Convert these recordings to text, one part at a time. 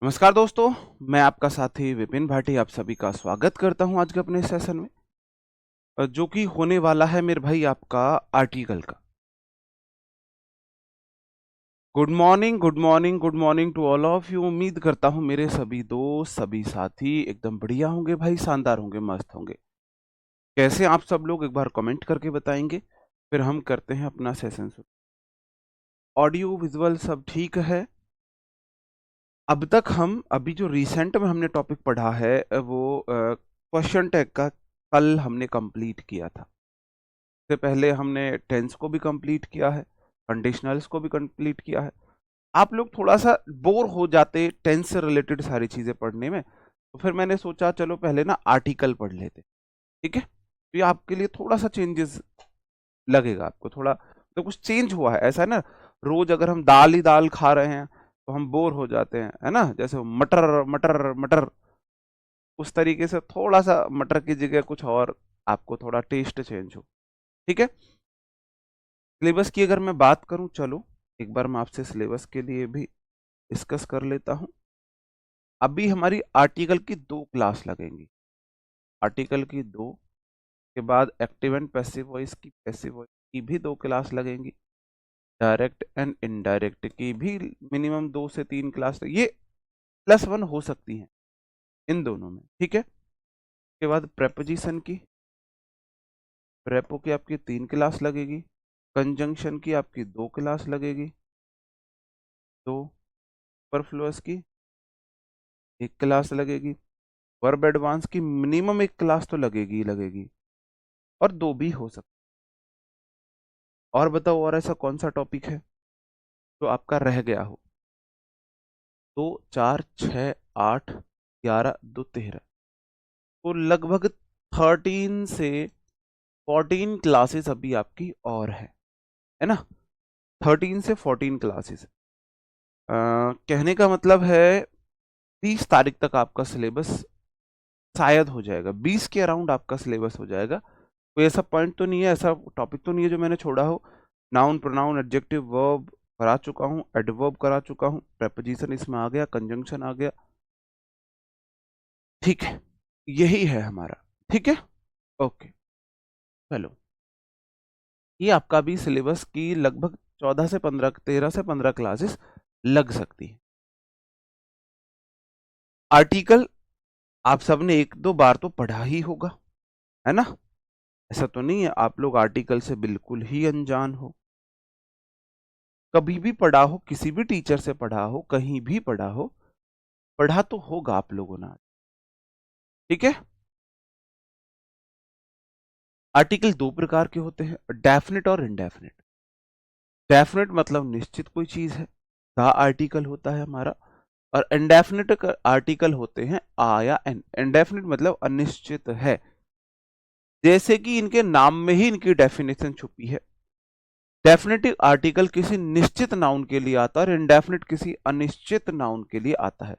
नमस्कार दोस्तों, मैं आपका साथी विपिन भाटी आप सभी का स्वागत करता हूं आज के अपने सेशन में जो कि होने वाला है मेरे भाई आपका आर्टिकल का। Good morning, good morning, good morning to all of you. उम्मीद करता हूं मेरे सभी दोस्त, सभी साथी एकदम बढ़िया होंगे भाई, शानदार होंगे, मस्त होंगे। कैसे आप सब लोग एक बार कमेंट करके बताएंगे, फिर हम करते हैं अपना सेशन शुरू। ऑडियो विजुअल सब ठीक है? अब तक हम अभी जो रिसेंट में हमने टॉपिक पढ़ा है वो क्वेश्चन टैग का कल हमने कंप्लीट किया था। इससे पहले हमने टेंस को भी कंप्लीट किया है, कंडीशनल्स को भी कंप्लीट किया है। आप लोग थोड़ा सा बोर हो जाते टेंस से रिलेटेड सारी चीजें पढ़ने में, तो फिर मैंने सोचा चलो पहले ना आर्टिकल पढ़ लेते। ठीक है, तो ये आपके लिए थोड़ा सा चेंजेस लगेगा, आपको थोड़ा तो कुछ चेंज हुआ है। ऐसा है ना, रोज अगर हम दाल ही दाल खा रहे हैं तो हम बोर हो जाते हैं, है ना। जैसे मटर मटर मटर, उस तरीके से थोड़ा सा मटर की जगह कुछ और, आपको थोड़ा टेस्ट चेंज हो। ठीक है, सिलेबस की अगर मैं बात करूं, चलो एक बार मैं आपसे सिलेबस के लिए भी डिस्कस कर लेता हूं। अभी हमारी आर्टिकल की 2 क्लास लगेंगी। आर्टिकल की 2 के बाद एक्टिव एंड पैसिव वॉइस की, पैसिव वॉइस की भी 2 क्लास लगेंगी। डायरेक्ट एंड इनडायरेक्ट की भी मिनिमम 2 से 3 क्लास, ये +1 हो सकती हैं इन दोनों में। ठीक है, उसके बाद प्रेपोजिशन की, प्रेपो की आपकी 3 क्लास लगेगी। कंजंक्शन की आपकी 2 क्लास लगेगी, 2। सुपरफ्लुअस की 1 क्लास लगेगी। वर्ब एडवांस की मिनिमम 1 क्लास तो लगेगी ही लगेगी, और 2 भी हो सकती। और बताओ, और ऐसा कौन सा टॉपिक है जो आपका रह गया हो? 2 4 6 8 11 2 13, तो लगभग 13 से 14 क्लासेस अभी आपकी और है ना। 13 से 14 क्लासेस, कहने का मतलब है 30 तारीख तक आपका सिलेबस शायद हो जाएगा, 20 के अराउंड आपका सिलेबस हो जाएगा। कोई ऐसा पॉइंट तो नहीं है, ऐसा टॉपिक तो नहीं है जो मैंने छोड़ा हो। नाउन, प्रोनाउन, एडजेक्टिव, वर्ब करा चुका हूँ, एडवर्ब करा चुका हूँ, प्रेपोजिशन इसमें आ गया, कंजंक्शन आ गया। ठीक है, यही है हमारा। ठीक है, ओके, चलो। ये आपका भी सिलेबस की लगभग 14 से 15, 13 से 15 क्लासेस लग सकती है। आर्टिकल आप सबने 1-2 बार तो पढ़ा ही होगा, है ना। ऐसा तो नहीं है आप लोग आर्टिकल से बिल्कुल ही अनजान हो। कभी भी पढ़ा हो, किसी भी टीचर से पढ़ा हो, कहीं भी पढ़ा हो, पढ़ा तो होगा आप लोगों ने। ठीक है, आर्टिकल 2 प्रकार के होते हैं, डेफिनेट और इनडेफिनेट। डेफिनेट मतलब निश्चित कोई चीज है, द आर्टिकल होता है हमारा। और इनडेफिनेट आर्टिकल होते हैं आ या एन। इनडेफिनेट मतलब अनिश्चित है, जैसे कि इनके नाम में ही इनकी डेफिनेशन छुपी है। डेफिनेटिव आर्टिकल किसी निश्चित नाउन के लिए आता है और इनडेफिनेट किसी अनिश्चित नाउन के लिए आता है।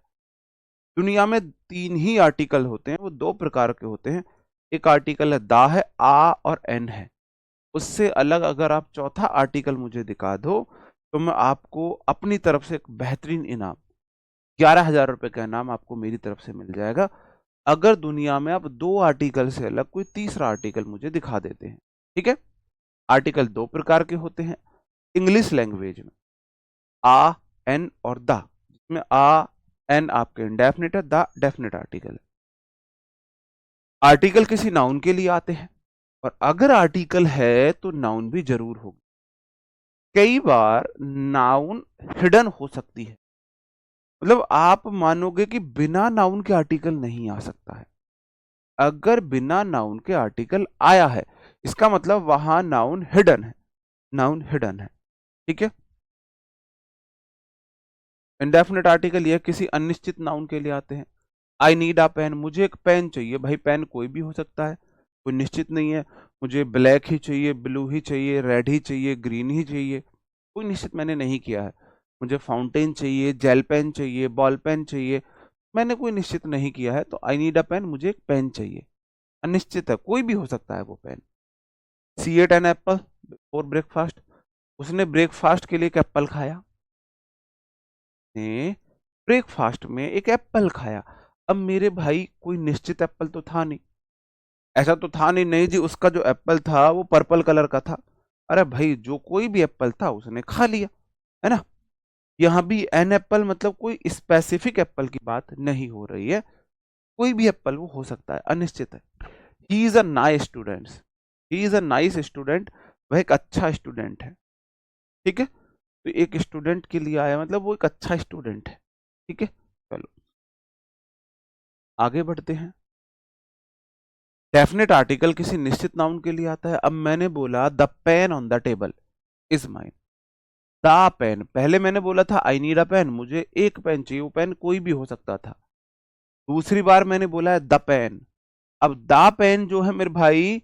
दुनिया में 3 ही आर्टिकल होते हैं, वो 2 प्रकार के होते हैं। एक आर्टिकल है दा है, आ और एन है। उससे अलग अगर आप चौथा आर्टिकल मुझे दिखा दो, तो मैं आपको अपनी तरफ से एक बेहतरीन इनाम, 11,000 रुपए का इनाम आपको मेरी तरफ से मिल जाएगा, अगर दुनिया में आप 2 आर्टिकल से अलग कोई तीसरा आर्टिकल मुझे दिखा देते हैं। ठीक है, आर्टिकल 2 प्रकार के होते हैं इंग्लिश लैंग्वेज में, आ, एन और द। जिसमें आ एन आपके इंडेफिनिट है, द डेफिनेट आर्टिकल है। आर्टिकल किसी नाउन के लिए आते हैं, और अगर आर्टिकल है तो नाउन भी जरूर होगी। कई बार नाउन हिडन हो सकती है, मतलब आप मानोगे कि बिना नाउन के आर्टिकल नहीं आ सकता है। अगर बिना नाउन के आर्टिकल आया है, इसका मतलब वहां नाउन हिडन है, नाउन हिडन है। ठीक है, इंडेफिनेट आर्टिकल यह किसी अनिश्चित नाउन के लिए आते हैं। आई नीड अ पेन, मुझे एक पेन चाहिए। भाई पेन कोई भी हो सकता है, कोई निश्चित नहीं है। मुझे ब्लैक ही चाहिए, ब्लू ही चाहिए, रेड ही चाहिए, ग्रीन ही चाहिए, कोई निश्चित मैंने नहीं किया है। मुझे फाउंटेन चाहिए, जेल पेन चाहिए, बॉल पेन चाहिए, मैंने कोई निश्चित नहीं किया है। तो आई नीड अ पेन, मुझे एक पेन चाहिए, अनिश्चित है, कोई भी हो सकता है वो pen. She ate an apple for breakfast, उसने ब्रेकफास्ट के लिए एक एप्पल खाया। ने ब्रेकफास्ट में एक एप्पल खाया। अब मेरे भाई कोई निश्चित एप्पल तो था नहीं, ऐसा तो था नहीं, नहीं जी उसका जो एप्पल था वो पर्पल कलर का था। अरे भाई जो कोई भी एप्पल था उसने खा लिया, है ना। यहाँ भी एन एप्पल मतलब कोई स्पेसिफिक एप्पल की बात नहीं हो रही है, कोई भी एप्पल वो हो सकता है, अनिश्चित है। He is a nice student, he is a nice student, वह एक अच्छा स्टूडेंट है। ठीक है, तो एक स्टूडेंट के लिए आया मतलब वो एक अच्छा स्टूडेंट है। ठीक है, चलो आगे बढ़ते हैं। डेफिनेट आर्टिकल किसी निश्चित नाउन के लिए आता है। अब मैंने बोला the pen on the table is mine. The pen, पहले मैंने बोला था आई नीड अ पेन, मुझे एक पेन चाहिए, वो पेन कोई भी हो सकता था। दूसरी बार मैंने बोला है द पेन। अब द पेन जो है मेरे भाई,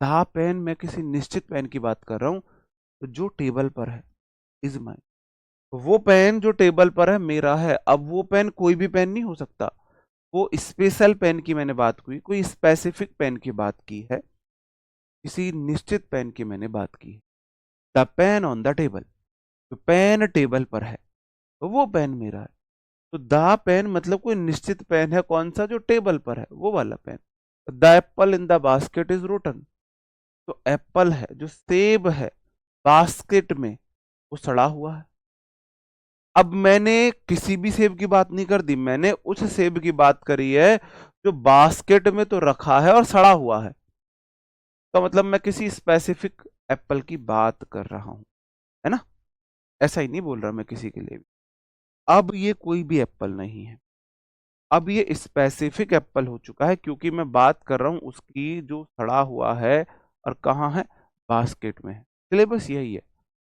द पेन मैं किसी निश्चित पेन की बात कर रहा हूं, तो जो टेबल पर है इज माइन। वो पेन जो टेबल पर है मेरा है। अब वो पेन कोई भी पेन नहीं हो सकता, वो स्पेशल पेन की मैंने बात की, कोई स्पेसिफिक पेन की बात की है, किसी निश्चित पेन की मैंने बात की। The pen on the table, तो पेन टेबल पर है तो वो पेन मेरा है। तो द पेन मतलब कोई निश्चित पेन है, कौन सा, जो टेबल पर है वो वाला pen. The apple in the basket is rotten, तो एप्पल है जो सेब है बास्केट में, वो सड़ा हुआ है। अब मैंने किसी भी सेब की बात नहीं कर दी, मैंने उस सेब की बात करी है जो बास्केट में तो रखा है और सड़ा हुआ है। तो मतलब मैं किसी स्पेसिफिक एप्पल की बात कर रहा हूं, है ना। ऐसा ही नहीं बोल रहा मैं किसी के लिए भी। अब ये कोई भी एप्पल नहीं है, अब ये स्पेसिफिक एप्पल हो चुका है, क्योंकि मैं बात कर रहा हूं उसकी जो सड़ा हुआ है और कहाँ है, बास्केट में है। सिलेबस यही है,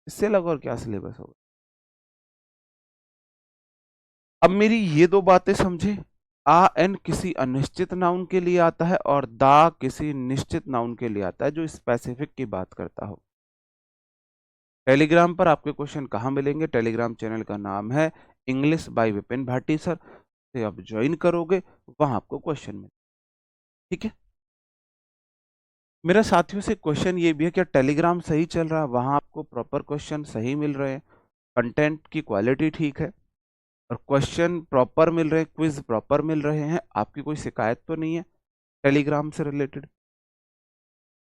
इससे अलग और क्या सिलेबस होगा। अब मेरी ये दो बातें समझे, आ एन किसी अनिश्चित नाउन के लिए आता है और दा किसी निश्चित नाउन के लिए आता है जो स्पेसिफिक की बात करता हो। टेलीग्राम पर आपके क्वेश्चन कहाँ मिलेंगे, टेलीग्राम चैनल का नाम है English by Vipin Bhati sir, से आप ज्वाइन करोगे वहां आपको क्वेश्चन मिले। ठीक है, मेरा साथियों से क्वेश्चन ये भी है, क्या टेलीग्राम सही चल रहा है, वहां आपको प्रॉपर क्वेश्चन सही मिल रहे हैं, कंटेंट की क्वालिटी ठीक है और क्वेश्चन प्रॉपर मिल रहे हैं, क्विज प्रॉपर मिल रहे हैं, आपकी कोई शिकायत तो नहीं है टेलीग्राम से रिलेटेड।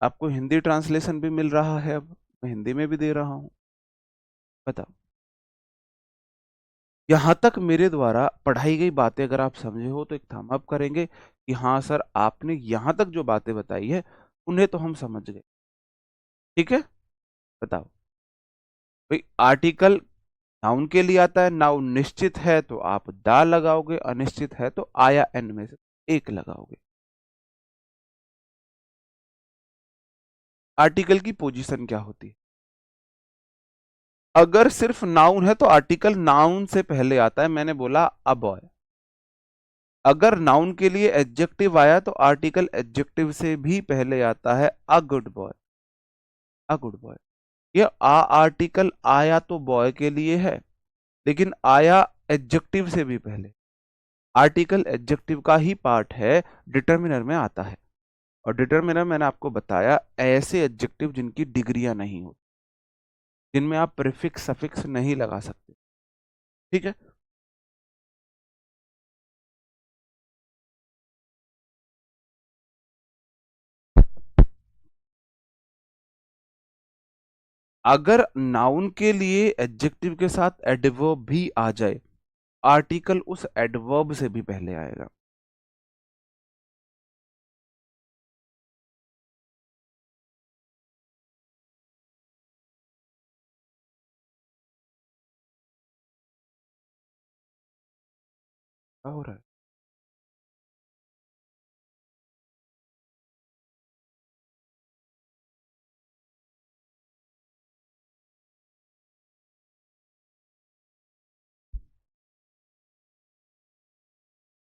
आपको हिंदी ट्रांसलेशन भी मिल रहा है, अब मैं हिंदी में भी दे रहा हूं। बताओ, यहाँ तक मेरे द्वारा पढ़ाई गई बातें अगर आप समझे हो तो एक थम अप करेंगे कि हाँ सर आपने यहाँ तक जो बातें बताई है उन्हें तो हम समझ गए। ठीक है, बताओ भाई, आर्टिकल नाउन के लिए आता है, नाउन निश्चित है तो आप दा लगाओगे, अनिश्चित है तो आया एन में से एक लगाओगे। आर्टिकल की पोजीशन क्या होती है, अगर सिर्फ नाउन है तो आर्टिकल नाउन से पहले आता है, मैंने बोला अ बॉय। अगर नाउन के लिए एडजेक्टिव आया तो आर्टिकल एडजेक्टिव से भी पहले आता है, a good boy, a good boy. ये आ आर्टिकल आया तो बॉय के लिए है, लेकिन आया एडजेक्टिव से भी पहले, आर्टिकल एडजेक्टिव का ही पार्ट है, डिटर्मिनर में आता है। और डिटर्मिनर मैंने आपको बताया ऐसे एडजेक्टिव जिनकी डिग्रियां नहीं हो, जिनमें आप प्रीफिक्स सफिक्स नहीं लगा सकते। ठीक है, अगर नाउन के लिए एडजेक्टिव के साथ एडवर्ब भी आ जाए, आर्टिकल उस एडवर्ब से भी पहले आएगा। क्या हो रहा है,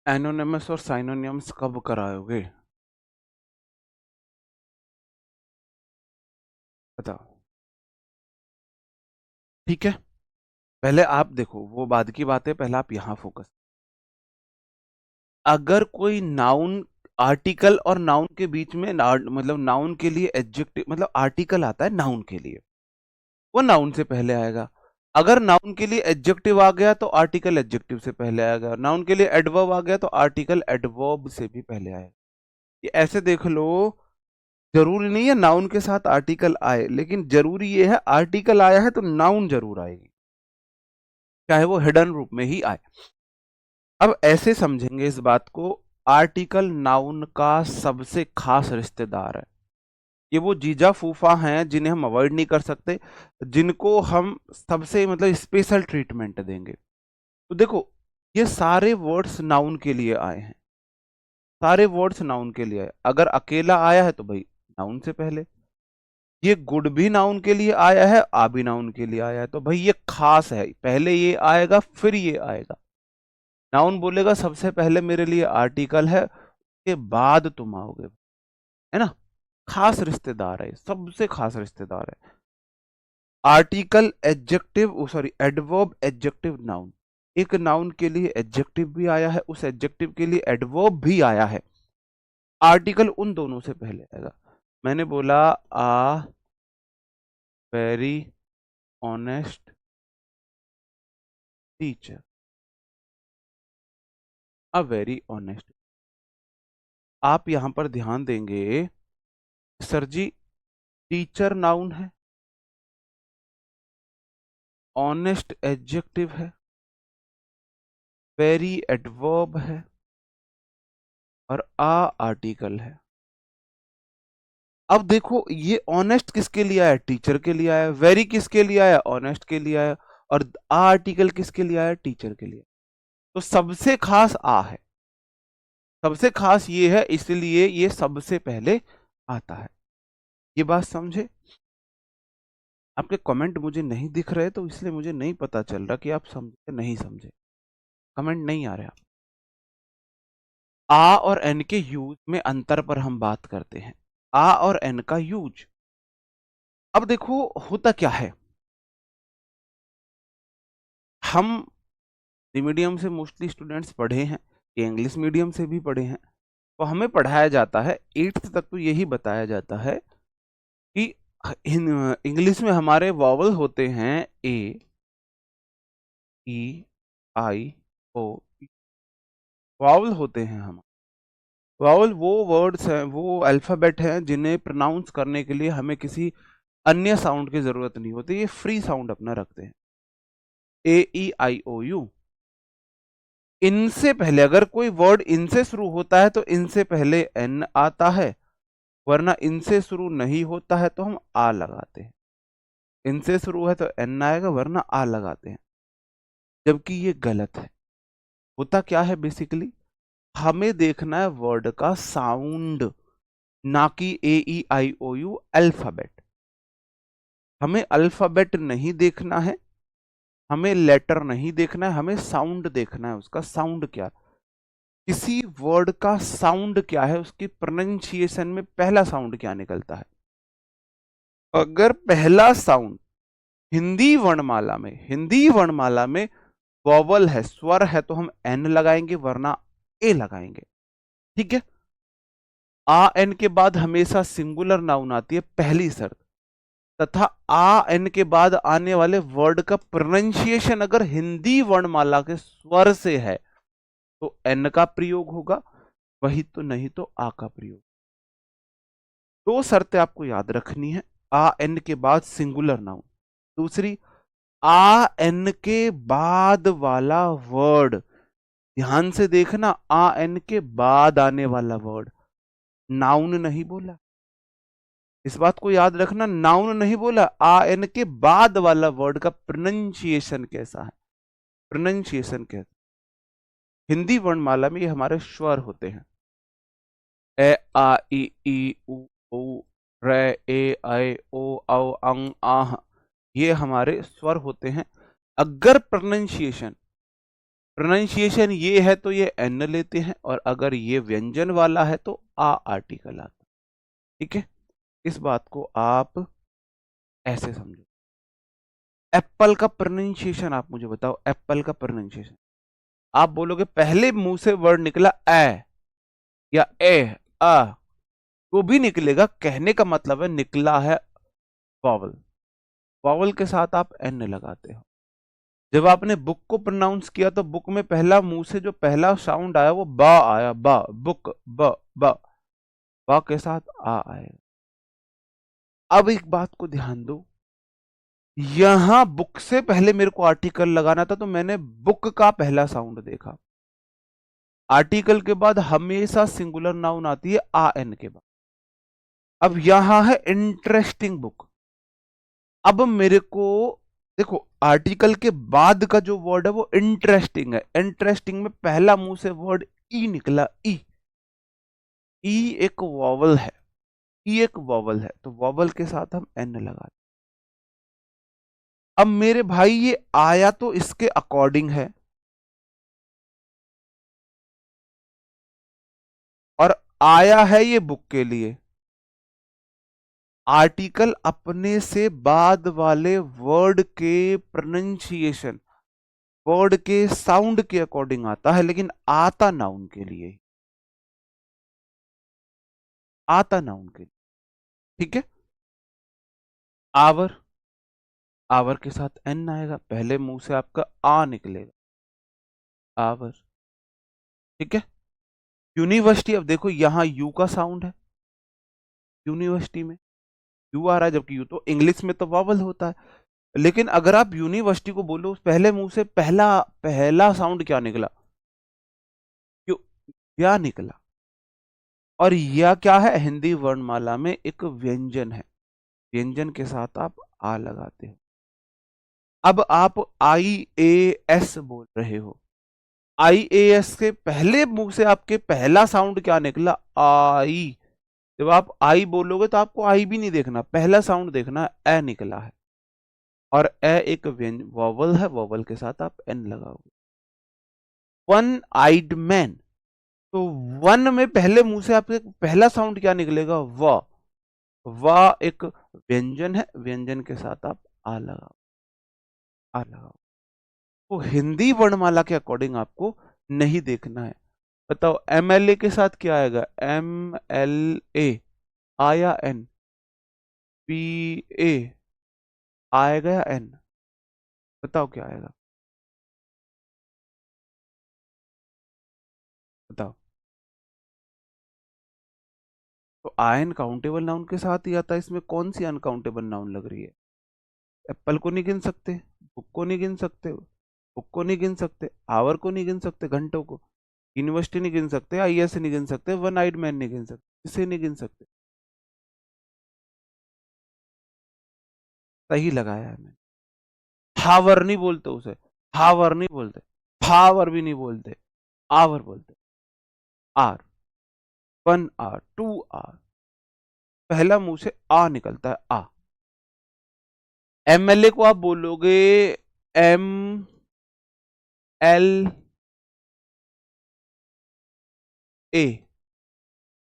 एनोनिमस और साइनोनिम्स कब कराओगे, बताओ। ठीक है, पहले आप देखो, वो बाद की बात है, पहले आप यहां फोकस। अगर कोई नाउन, आर्टिकल और नाउन के बीच में मतलब नाउन के लिए एडजेक्टिव मतलब आर्टिकल आता है नाउन के लिए, वो नाउन से पहले आएगा। अगर नाउन के लिए एडजेक्टिव आ गया तो आर्टिकल एडजेक्टिव से पहले आएगा, नाउन के लिए एडवर्ब आ गया तो आर्टिकल एडवर्ब से भी पहले आएगा। ये ऐसे देख लो, जरूरी नहीं है नाउन के साथ आर्टिकल आए, लेकिन जरूरी ये है आर्टिकल आया है तो नाउन जरूर आएगी, चाहे वो हिडन रूप में ही आए। अब ऐसे समझेंगे इस बात को, आर्टिकल नाउन का सबसे खास रिश्तेदार है। ये वो जीजा फूफा हैं जिन्हें हम अवॉइड नहीं कर सकते, जिनको हम सबसे मतलब स्पेशल ट्रीटमेंट देंगे। तो देखो, ये सारे वर्ड्स नाउन के लिए आए हैं, सारे वर्ड्स नाउन के लिए आए। अगर अकेला आया है तो भाई नाउन से पहले, ये गुड भी नाउन के लिए आया है, आ भी नाउन के लिए आया है, तो भाई ये खास है, पहले ये आएगा फिर ये आएगा। नाउन बोलेगा सबसे पहले मेरे लिए आर्टिकल है, उसके बाद तुम आओगे, है ना। खास रिश्तेदार है, सबसे खास रिश्तेदार है। Article adjective, sorry adverb adjective noun, एक नाउन के लिए एडजेक्टिव भी आया है, उस एडजेक्टिव के लिए एडवर्ब भी आया है, आर्टिकल उन दोनों से पहले आएगा। मैंने बोला a very honest teacher, a very honest. आप यहां पर ध्यान देंगे, सर जी टीचर नाउन है, ऑनेस्ट एडजेक्टिव है, वेरी एडवर्ब है, और आ आर्टिकल है। अब देखो, ये ऑनेस्ट किसके लिए आया, टीचर के लिए आया, वेरी किसके लिए आया, ऑनेस्ट के लिए आया, और आ आर्टिकल किसके लिए आया, टीचर के लिए। तो सबसे खास आ है, सबसे खास ये है, इसलिए ये सबसे पहले आता है। ये बात समझे। आपके कमेंट मुझे नहीं दिख रहे, तो इसलिए मुझे नहीं पता चल रहा कि आप समझे नहीं समझे, कमेंट नहीं आ रहे आप। आ और एन के यूज में अंतर पर हम बात करते हैं, आ और एन का यूज। अब देखो होता क्या है, हम मीडियम से मोस्टली स्टूडेंट्स पढ़े हैं, ये इंग्लिश मीडियम से भी पढ़े हैं, तो हमें पढ़ाया जाता है 8th तक तो यही बताया जाता है कि इंग्लिश में हमारे वॉवल होते हैं ए, ई, आई, ओ, वावल होते हैं हम। वावल वो वर्ड्स हैं, वो अल्फाबेट हैं जिन्हें प्रोनाउंस करने के लिए हमें किसी अन्य साउंड की जरूरत नहीं होती, ये फ्री साउंड अपना रखते हैं, ए, ई, आई, ओ, यू। इनसे पहले अगर कोई वर्ड इनसे शुरू होता है तो इनसे पहले एन आता है, वरना इनसे शुरू नहीं होता है तो हम आ लगाते हैं। इनसे शुरू है तो एन आएगा, वरना आ लगाते हैं, जबकि ये गलत है। होता क्या है बेसिकली, हमें देखना है वर्ड का साउंड, ना कि ए, ई, आई, ओ, यू अल्फाबेट। हमें अल्फाबेट नहीं देखना है, हमें लेटर नहीं देखना है, हमें साउंड देखना है, उसका साउंड क्या, किसी वर्ड का साउंड क्या है, उसकी प्रोनाउंसिएशन में पहला साउंड क्या निकलता है। अगर पहला साउंड हिंदी वर्णमाला में वॉवल है, स्वर है, तो हम एन लगाएंगे, वरना ए लगाएंगे, ठीक है। आ एन के बाद हमेशा सिंगुलर नाउन आती है, पहली शर्त, तथा आ एन के बाद आने वाले वर्ड का प्रोनाउंसिएशन अगर हिंदी वर्णमाला के स्वर से है तो एन का प्रयोग होगा, वही तो नहीं तो आ का प्रयोग। दो शर्तें आपको याद रखनी है, आ एन के बाद सिंगुलर नाउन, दूसरी आ एन के बाद वाला वर्ड, ध्यान से देखना, आ एन के बाद आने वाला वर्ड नाउन नहीं बोला, इस बात को याद रखना, नाउन नहीं बोला, आ एन के बाद वाला वर्ड का प्रोनाउंसिएशन कैसा है, प्रोनाउंसिएशन कैसा। हिंदी वर्णमाला में ये हमारे स्वर होते हैं, ए, आ, ई, उ, रे, ए, ऐ, ओ, औ, अंग, आह, ये हमारे स्वर होते हैं। अगर प्रोनाउंसिएशन प्रोनाउंसिएशन ये है तो ये एन लेते हैं, और अगर ये व्यंजन वाला है तो आ आर्टिकल आता है, ठीक है। इस बात को आप ऐसे समझो। एप्पल का प्रोनाउंसिएशन आप मुझे बताओ, एप्पल का प्रोनाउंसिएशन, आप बोलोगे पहले मुंह से वर्ड निकला ए या ए, आ, तो भी निकलेगा, कहने का मतलब है निकला है वावल, वावल के साथ आप एन लगाते हो, जब आपने बुक को प्रोनाउंस किया तो बुक में पहला मुंह से जो पहला साउंड आया वो बा आया, बा, बुक, बा के साथ आ आएगा। अब एक बात को ध्यान दो, यहां बुक से पहले मेरे को आर्टिकल लगाना था तो मैंने बुक का पहला साउंड देखा। आर्टिकल के बाद हमेशा सिंगुलर नाउन आती है आ एन के बाद। अब यहां है इंटरेस्टिंग बुक। अब मेरे को देखो, आर्टिकल के बाद का जो वर्ड है वो इंटरेस्टिंग है। इंटरेस्टिंग में पहला मुंह से वर्ड ई निकला, ई। ई एक वॉवल है, ई एक वॉवल है, तो वॉवल के साथ हम एन लगाते। अब मेरे भाई ये आया तो इसके अकॉर्डिंग है, और आया है ये बुक के लिए। आर्टिकल अपने से बाद वाले वर्ड के प्रोनाउंसिएशन, वर्ड के साउंड के अकॉर्डिंग आता है, लेकिन आता नाउन के लिए, आता नाउन के लिए। ठीक है। आवर, आवर के साथ एन आएगा, पहले मुंह से आपका आ निकलेगा, आवर। ठीक है। यूनिवर्सिटी, अब देखो यहां यू का साउंड है, यूनिवर्सिटी में यू आ रहा है, जबकि यू तो इंग्लिश में तो वावल होता है। लेकिन अगर आप यूनिवर्सिटी को बोलो, पहले मुंह से पहला पहला साउंड क्या निकला, क्यों, क्या निकला। और यह क्या है, हिंदी वर्णमाला में एक व्यंजन है, व्यंजन के साथ आप आ लगाते हो। अब आप आई ए एस बोल रहे हो, आई ए एस के पहले मुंह से आपके पहला साउंड क्या निकला, आई। जब आप आई बोलोगे तो आपको आई भी नहीं देखना, पहला साउंड देखना, ए निकला है। और ए एक वॉवल है, वॉवल के साथ आप एन लगाओगे। वन आइड मैन, तो वन में पहले मुंह से आपके पहला साउंड क्या निकलेगा, वा एक व्यंजन है, व्यंजन के साथ आप आ लगाओ, आ लगाओ। तो हिंदी वर्णमाला के अकॉर्डिंग आपको नहीं देखना है। बताओ एमएलए के साथ क्या आएगा, एम एल ए आया, एन, पी ए आएगा या एन, बताओ क्या आएगा, बताओ। तो आयन काउंटेबल नाउन के साथ ही आता है, इसमें कौन सी अनकाउंटेबल नाउन लग रही है। एप्पल को नहीं गिन सकते, बुक को नहीं गिन सकते, बुक को नहीं गिन सकते, आवर को नहीं गिन सकते, घंटों को, यूनिवर्सिटी नहीं गिन सकते, आईएएस नहीं गिन सकते, वन आइड मैन नहीं गिन सकते, इसे नहीं गिन सकते। सही लगाया है मैंने। हावर नहीं बोलते उसे, हावर नहीं बोलते, फावर भी नहीं बोलते, आवर बोलते, hour, one hour, two hour, पहला मुंह से आ निकलता है, आ। एमएलए को आप बोलोगे एम एल ए,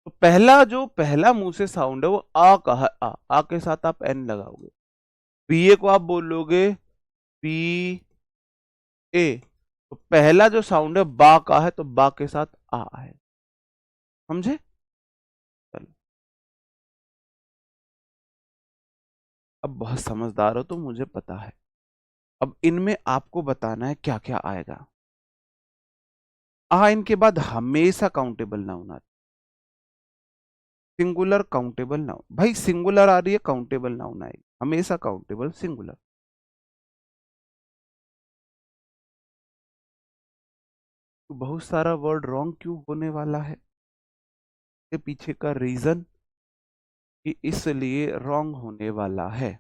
तो पहला जो पहला मुंह से साउंड है वो आ का है, आ के साथ आप एन लगाओगे। बीए को आप बोलोगे बी ए, तो पहला जो साउंड है बा का है, तो बा के साथ आ है। समझे। चलो, अब बहुत समझदार हो तो मुझे पता है। अब इनमें आपको बताना है क्या क्या आएगा। आ इनके बाद हमेशा काउंटेबल नाउन आता, सिंगुलर काउंटेबल नाउन। भाई सिंगुलर आ रही है, काउंटेबल नाउन आएगी, हमेशा काउंटेबल सिंगुलर। तो बहुत सारा वर्ड रॉन्ग क्यों होने वाला है, के पीछे का रीजन कि इसलिए रॉन्ग होने वाला है।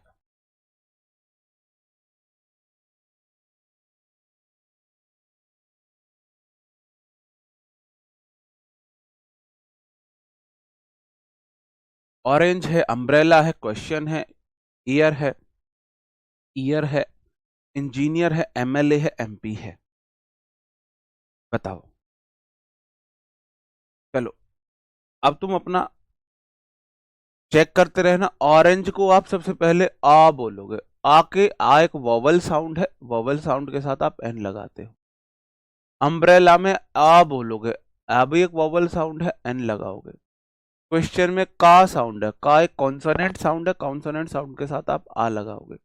ऑरेंज है, अम्ब्रेला है, क्वेश्चन है, ईयर है, ईयर है, इंजीनियर है, एमएलए है, एमपी है। बताओ। चलो, अब तुम अपना चेक करते रहना। ऑरेंज को आप सबसे पहले आ बोलोगे, आ के आ एक वॉवल साउंड है, वॉवल साउंड के साथ आप एन लगाते हो। अम्ब्रेला में आ बोलोगे, आ भी एक वॉवल साउंड है, एन लगाओगे। क्वेश्चन में का साउंड है, का एक कॉन्सोनेंट साउंड है, कॉन्सोनेंट साउंड के साथ आप आ लगाओगे।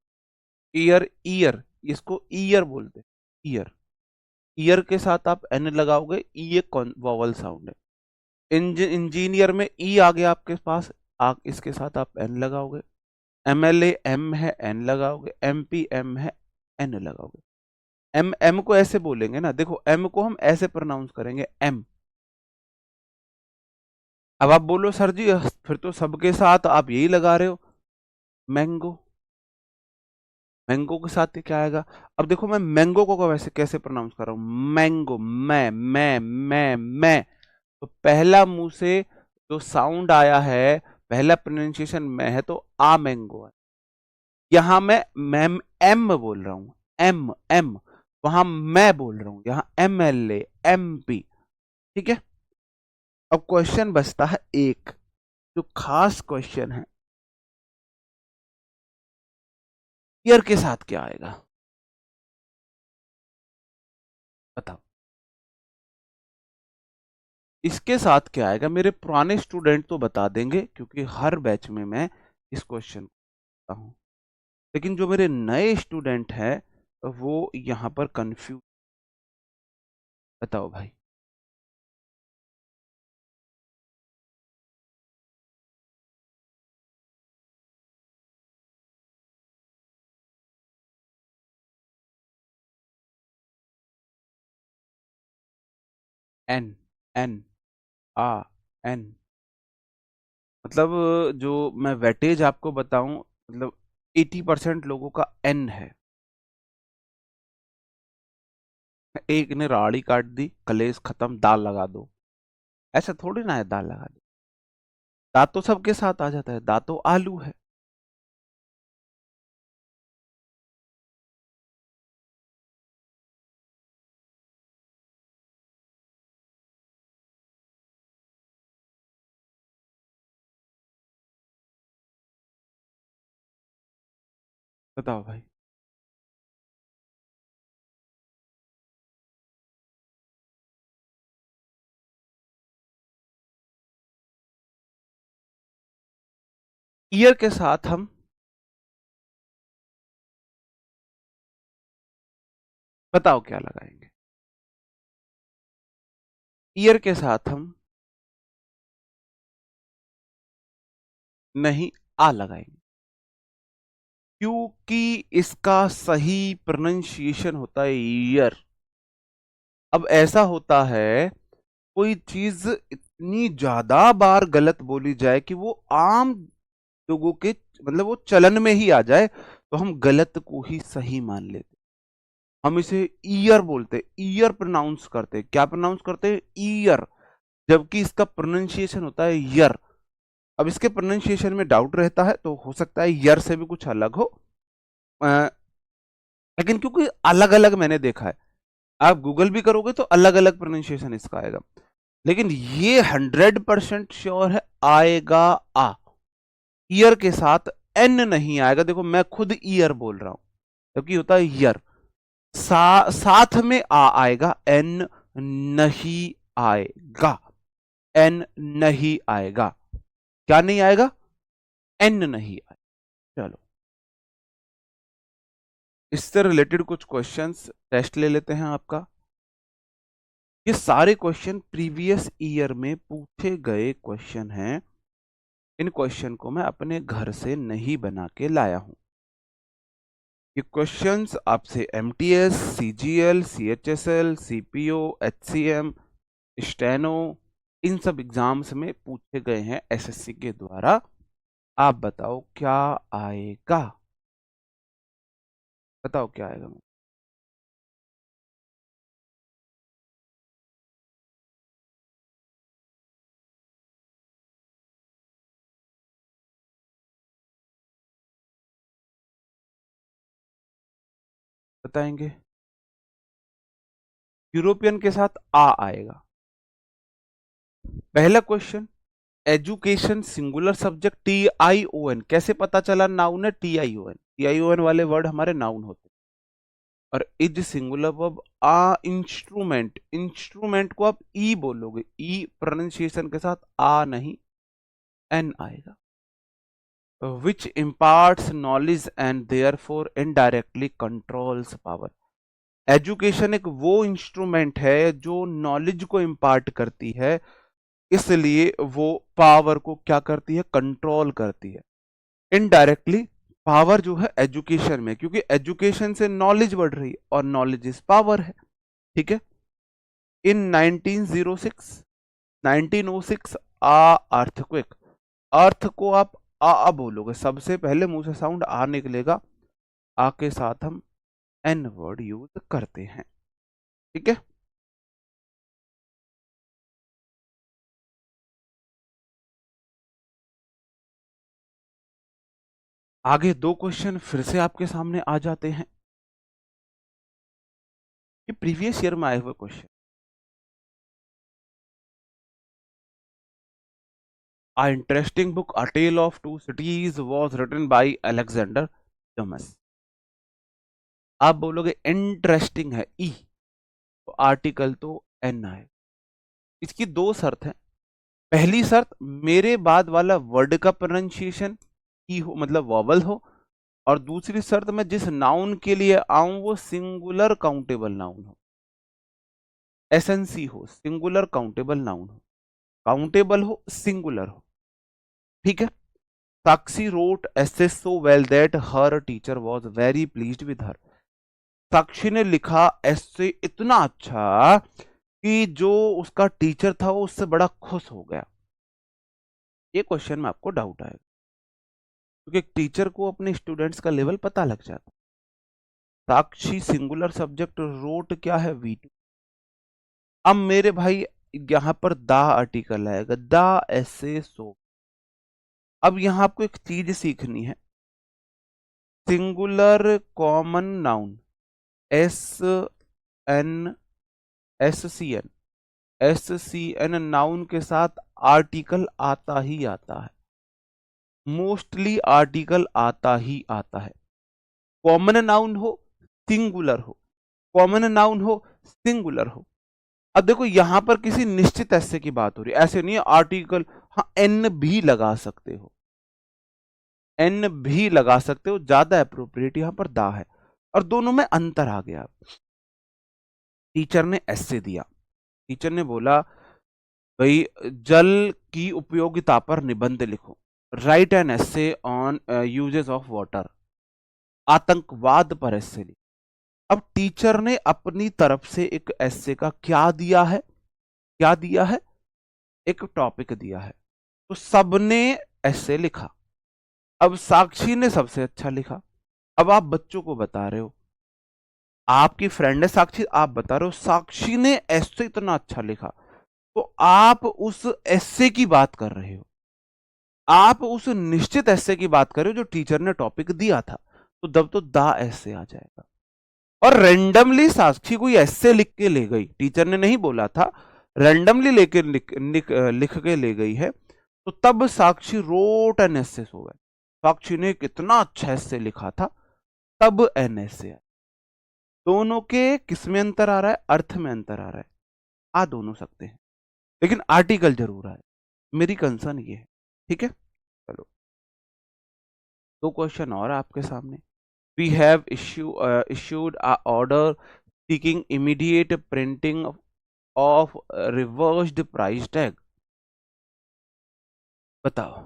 ईयर, ईयर इसको ईयर बोलते हैं, ईयर, ईयर के साथ आप एन लगाओगे, ई एक वॉवल साउंड है। इंजीनियर में ई आ गया आपके पास, इसके साथ आप एन लगाओगे। एमएलए एम है, एन लगाओगे। एमपी एम है, एन लगाओगे। एम एम को ऐसे बोलेंगे ना, देखो एम को हम ऐसे प्रोनाउंस करेंगे, एम। अब आप बोलो सर जी फिर तो सबके साथ आप यही लगा रहे हो, मैंगो। मैंगो के साथ ही क्या आएगा? अब देखो मैं मैंगो को वैसे कैसे प्रोनाउंस कर रहा हूं, मैंगो, मैं। तो पहला मुंह से जो साउंड आया है, पहला प्रोनाउंसिएशन में है, तो आ मैंगो है। यहां मैं मैम एम बोल रहा हूं, एम एम। वहां मैं बोल रहा हूं, यहां एमएलए एमपी। ठीक है। अब क्वेश्चन बचता है एक, जो खास क्वेश्चन है, ईयर के साथ क्या आएगा? बताओ। इसके साथ क्या आएगा? मेरे पुराने स्टूडेंट तो बता देंगे, क्योंकि हर बैच में मैं इस क्वेश्चन को हूं, लेकिन जो मेरे नए स्टूडेंट हैं वो यहां पर कंफ्यूज। बताओ भाई। एन, एन, आ, एन। मतलब जो मैं वेटेज आपको बताऊं, मतलब 80% लोगों का एन है। एक ने राड़ी काट दी, कलेश खत्म, दाल लगा दो। ऐसा थोड़ी ना है, दाल लगा दो। दाल तो सबके साथ आ जाता है, दाल तो आलू है। बताओ भाई। ईयर के साथ हम, बताओ क्या लगाएंगे? ईयर के साथ हम नहीं, आ लगाएंगे, क्योंकि इसका सही प्रोनाउंसिएशन होता है ईयर। अब ऐसा होता है, कोई चीज इतनी ज्यादा बार गलत बोली जाए कि वो आम लोगों के, मतलब वो चलन में ही आ जाए, तो हम गलत को ही सही मान लेते। हम इसे ईयर बोलते, ईयर प्रोनाउंस करते। क्या प्रोनाउंस करते? ईयर। जबकि इसका प्रोनाउंसिएशन होता है यर। अब इसके प्रोनाउंसिएशन में डाउट रहता है, तो हो सकता है यर से भी कुछ अलग हो। अ, लेकिन क्योंकि अलग अलग मैंने देखा है, आप गूगल भी करोगे तो अलग अलग प्रोनाउंसिएशन इसका आएगा, लेकिन ये 100% श्योर है, आएगा आ। ईयर के साथ एन नहीं आएगा। देखो मैं खुद ईयर बोल रहा हूं, जबकि होता है ईयर। साथ में आ आएगा, एन नहीं आएगा। एन नहीं आएगा। क्या नहीं आएगा? एन नहीं आएगा। चलो, इससे रिलेटेड कुछ क्वेश्चंस टेस्ट ले लेते हैं आपका। ये सारे क्वेश्चन प्रीवियस ईयर में पूछे गए क्वेश्चन हैं। इन क्वेश्चन को मैं अपने घर से नहीं बना के लाया हूं। ये क्वेश्चंस आपसे MTS, CGL, CHSL, CPO, HCM, steno, इन सब एग्जाम्स में पूछे गए हैं एसएससी के द्वारा। आप बताओ क्या आएगा? बताओ क्या आएगा? बताएंगे? यूरोपियन के साथ आ आएगा। पहला question, education singular subject, T I O N. कैसे पता चला नाउन है? T I O N, T I O N वाले वर्ड हमारे नाउन होते हैं। और is singular verb, a instrument. Instrument को आप ई बोलोगे, ई प्रोनाउंसिएशन के साथ आ नहीं, एन आएगा। Which imparts knowledge and therefore indirectly controls power. Education एक वो इंस्ट्रूमेंट है जो नॉलेज को इम्पार्ट करती है, इसलिए वो पावर को क्या करती है, कंट्रोल करती है। इनडायरेक्टली पावर जो है एजुकेशन में, क्योंकि एजुकेशन से नॉलेज बढ़ रही है और नॉलेज इज पावर है। ठीक है। इन 1906 आ अर्थक्वेक, अर्थ को आप आ बोलोगे, सबसे पहले मुंह से साउंड आ निकलेगा, आ के साथ हम एन वर्ड यूज करते हैं। ठीक है। आगे दो क्वेश्चन फिर से आपके सामने आ जाते हैं, ये प्रीवियस ईयर में आए हुए question. A interesting book, A Tale of Two Cities, was written by Alexander Dumas. आप बोलोगे इंटरेस्टिंग है ई, तो आर्टिकल तो एन आए। इसकी दो शर्त है। पहली शर्त, मेरे बाद वाला वर्ड का प्रोनाउंसिएशन ई हो, मतलब वॉवल हो। और दूसरी शर्त, मैं जिस नाउन के लिए आऊं वो सिंगुलर काउंटेबल नाउन हो, एसएनसी हो, सिंगुलर काउंटेबल नाउन हो, काउंटेबल हो, सिंगुलर हो। ठीक है। साक्षी wrote essays so well that her teacher was very pleased with her. साक्षी ने लिखा ऐसे इतना अच्छा कि जो उसका टीचर था वो उससे बड़ा खुश हो गया। ये क्वेश्चन में आपको डाउट आएगा, क्योंकि एक टीचर को अपने स्टूडेंट्स का लेवल पता लग जाता। साक्षी सिंगुलर सब्जेक्ट, रोट क्या है, V2। अब मेरे भाई यहां पर द आर्टिकल आएगा, द ऐसे सो। अब यहां आपको एक चीज सीखनी है, singular common noun, S N S C N noun के साथ आर्टिकल आता ही आता है, मोस्टली आर्टिकल आता ही आता है। कॉमन नाउन हो, सिंगुलर हो, कॉमन नाउन हो, सिंगुलर हो। अब देखो यहां पर किसी निश्चित ऐसे की बात हो रही है, ऐसे नहीं है आर्टिकल, हाँ एन भी लगा सकते हो, एन भी लगा सकते हो, ज्यादा अप्रोप्रिएट यहां पर दा है। और दोनों में अंतर आ गया। टीचर ने ऐसे दिया, टीचर ने बोला भाई जल की उपयोगिता पर निबंध लिखो, right an essay on uses of water. आतंकवाद पर एसे लिखो। अब टीचर ने अपनी तरफ से एक एसे का क्या दिया है, क्या दिया है, एक टॉपिक दिया है, तो सबने एसे लिखा। अब साक्षी ने सबसे अच्छा लिखा। अब आप बच्चों को बता रहे हो, आपकी फ्रेंड है साक्षी, आप बता रहे हो साक्षी ने एसे इतना अच्छा लिखा, तो आप उस एसे की बात कर रहे हो, आप उस निश्चित ऐसे की बात कर रहे हो जो टीचर ने टॉपिक दिया था, तो तब तो दा ऐसे आ जाएगा। और रेंडमली साक्षी कोई ऐसे लिख के ले गई, टीचर ने नहीं बोला था, रेंडमली लेके लिख के ले गई है, तो तब साक्षी रोट एन एसे हो गए, साक्षी ने कितना अच्छा ऐसे लिखा था, तब एन एसे आया। दोनों के किस में अंतर आ रहा है, अर्थ में अंतर आ रहा है, आ दोनों सकते हैं, लेकिन आर्टिकल जरूर आए, मेरी कंसर्न ये है। ठीक है। चलो दो क्वेश्चन और आपके सामने। We have issued a order seeking immediate printing of reversed price tag. बताओ।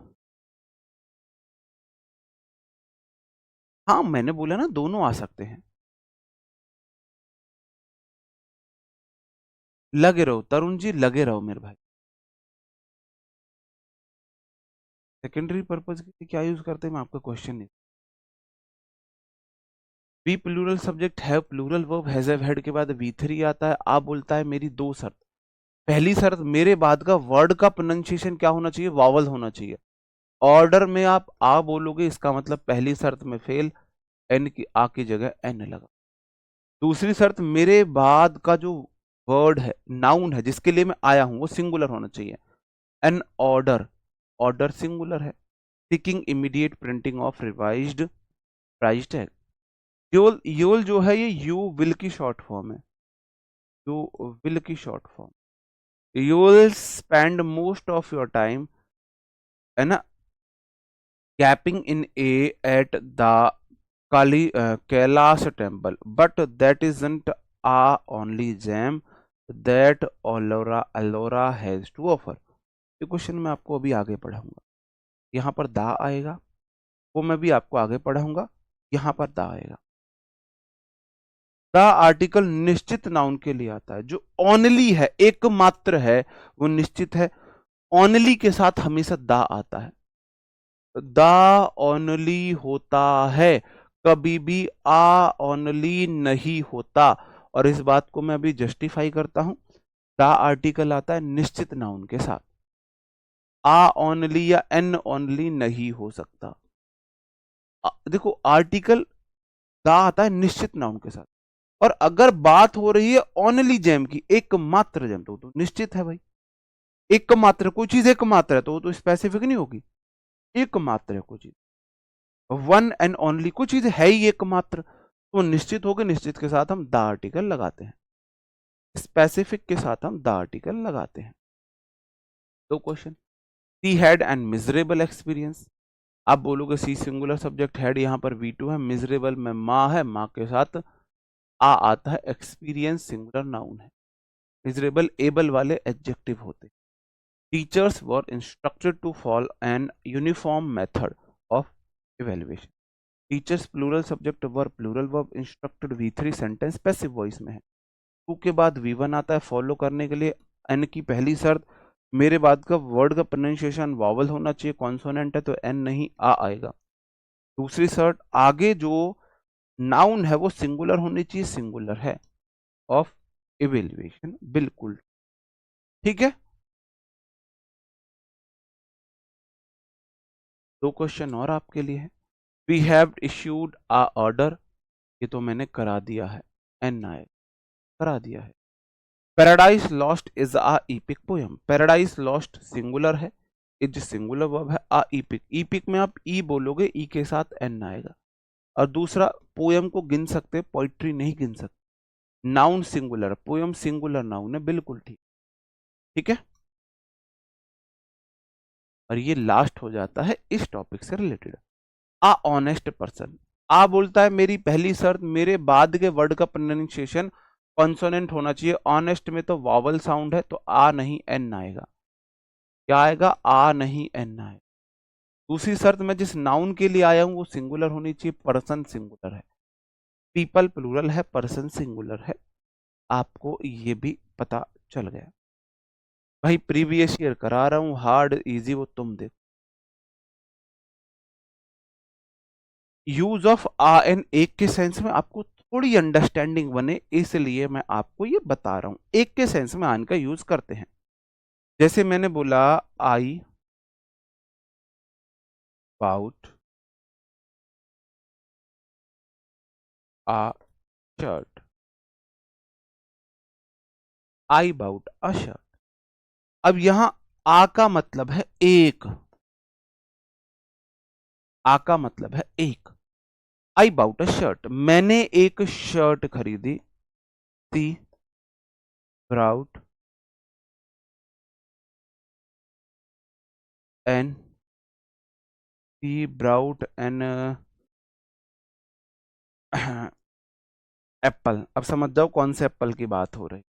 हाँ मैंने बोला ना दोनों आ सकते हैं। लगे रहो तरुण जी, लगे रहो मेरे भाई। सेकेंडरी पर्पज के लिए क्या यूज करते हैं, मैं आपका क्वेश्चन नहीं। बी प्लूरल सब्जेक्ट है, plural verb has have had के बाद V3 आता है। आप बोलता है मेरी दो शर्त, पहली शर्त मेरे बाद का वर्ड का प्रोनाउंसिएशन क्या होना चाहिए, वावल होना चाहिए। ऑर्डर में आप आ बोलोगे, इसका मतलब पहली शर्त में फेल, एन की आ की जगह एन लगा। दूसरी शर्त, मेरे बाद का जो वर्ड है, नाउन है जिसके लिए मैं आया हूं, वो सिंगुलर होना चाहिए। एन ऑर्डर, ऑर्डर सिंगुलर है। Seeking immediate printing of revised price tag. You'll, you'll जो है ये यू विल की शॉर्ट फॉर्म है, यू विल की short form. You will spend most of your time, है ना, gaping in awe at the Kailash temple, but that isn't a only gem that Ellora has to offer. ये question मैं आपको अभी आगे पढ़ाऊंगा। यहाँ पर दा आएगा, वो मैं भी आपको आगे पढ़ाऊंगा। यहाँ पर दा आएगा। द आर्टिकल निश्चित नाउन के लिए आता है, जो ओनली है, एकमात्र है, वो निश्चित है। ओनली के साथ हमेशा दा आता है। द ओनली होता है, कभी भी आ ओनली नहीं होता। और इस बात को मैं अभी जस्टिफाई करता हूं। द आर्टिकल आता है निश्चित नाउन के साथ, आ ओनली या एन ओनली नहीं हो सकता। देखो, आर्टिकल द आता है निश्चित नाउन के साथ, और अगर बात हो रही है ओनली जेम की, एकमात्र जेम, तो निश्चित है भाई। एकमात्र, कोई चीज एकमात्र है तो वो तो स्पेसिफिक नहीं होगी। एकमात्र है कोई चीज, वन एंड ओनली, कोई चीज है ही एकमात्र, तो निश्चित होगी। निश्चित के साथ हम द आर्टिकल लगाते हैं, स्पेसिफिक के साथ हम द आर्टिकल लगाते हैं। दो question. She had and miserable experience. आप बोलोगे सी सिंगुलर सब्जेक्ट, हैड यहाँ पर V2 है, मिजरेबल में माँ है, माँ के साथ आ आता है, एक्सपीरियंस सिंगुलर नाउन है। मिजरेबल एबल वाले एडजेक्टिव होते। Teachers were instructed to follow an uniform method of evaluation. Teachers plural subject, were plural verb, instructed V3 sentence passive voice में है। टू के बाद V1 आता है फॉलो करने के लिए। एन की पहली शर्त, मेरे बाद का वर्ड का प्रोनाउंसिएशन वावल होना चाहिए, कॉन्सोनेंट है तो एन नहीं आ आएगा। दूसरी शर्त, आगे जो नाउन है वो सिंगुलर होनी चाहिए, सिंगुलर है, ऑफ इवेल्युएशन, बिल्कुल ठीक है। दो क्वेश्चन और आपके लिए है। We have issued a order, ये तो मैंने करा दिया है, एन आए, करा दिया है। Paradise Lost is a epic poem. Paradise Lost singular है, इज सिंगुलर वर्ब है। आ इपिक, इपिक में आप ई बोलोगे, ई के साथ एन आएगा। और दूसरा, पोयम को गिन सकते, पोइट्री नहीं गिन सकते। Noun singular, poem singular noun है, बिल्कुल ठीक, ठीक है। और ये लास्ट हो जाता है इस टॉपिक से रिलेटेड। आ ऑनेस्ट पर्सन, आ बोलता है मेरी पहली शर्त, मेरे बाद के वर्ड का प्रोनाउंसिएशन कॉन्सोनेंट होना चाहिए। ऑनेस्ट में तो वावल साउंड है, तो आ नहीं एन आएगा। क्या आएगा? आ नहीं एन आएगा। दूसरी शर्त, मैं जिस नाउन के लिए आया हूं वो सिंगुलर होनी चाहिए, पर्सन सिंगुलर है। पीपल प्लूरल है, पर्सन सिंगुलर है। आपको ये भी पता चल गया भाई। प्रीवियस ईयर करा रहा हूं, हार्ड इजी वो तुम देखो। यूज ऑफ आ एन, एक के सेंस में आपको थोड़ी अंडरस्टैंडिंग बने इसलिए मैं आपको ये बता रहा हूं। एक के सेंस में आन का यूज करते हैं। जैसे मैंने बोला, I bought a shirt, I bought a shirt. अब यहां आ का मतलब है एक, आ का मतलब है एक। आई बाउट अ शर्ट, मैंने एक शर्ट खरीदी। सी brought N, C brought an Apple. अब समझ जाओ कौन से एप्पल की बात हो रही।